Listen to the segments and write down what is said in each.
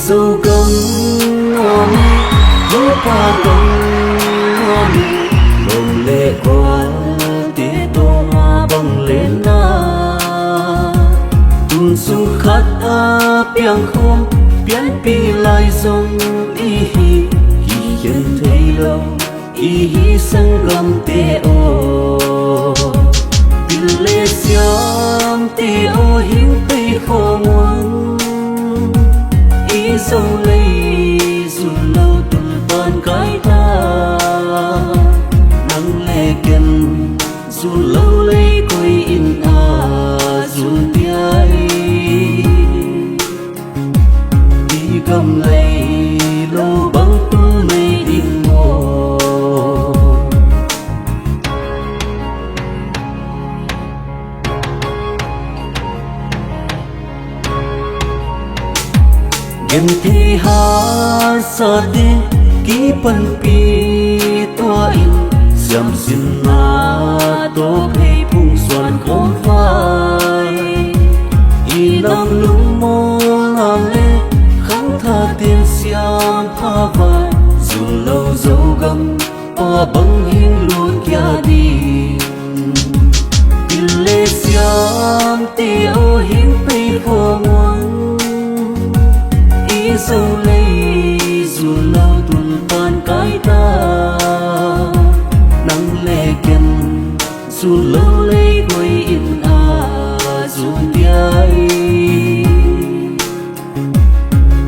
dâu gấm hoa mi vô qua công hoa mi bồng lệ qua tí tô hoa bồng lên na tuôn sung khát a piang khom biến pi lại dòng y hi chân thấy lâu y hi sang gầm tê ô pi lệ xiam tê ô hiến tây khô muôn y sâu lấy dù lâu tuần toàn cái ta nắng lệ kiên dù lâu lấy coi in dù tiai đi cầm lấy lâu băng tu mây đinh mồ em thi ha sa đi ký pan pi tua in dầm xin na tô hay phung xoan khóm phai y nam lung mô làm lê kháng tha tiền xiam tha vai dù lâu dấu gấm o băng hiên luôn kia đi pin lê xiam tiêu hiên tây phô muôn y sâu lấy dù lâu tuần tan cái ta nắng lệ kiên dù lâu lấy quay in dù tiai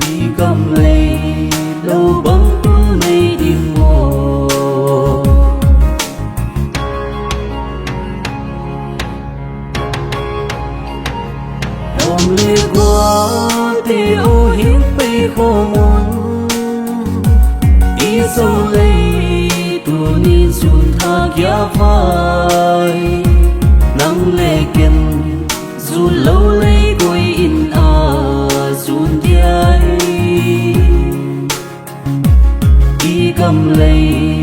đi cầm lấy lâu bóng mây đi mồ hôm lê qua tê ô hiến tây khô muôn y sâu lấy tu ni sun tha kia vai nắng lệ kiên dù lâu lấy quay in dù tiai y cầm lấy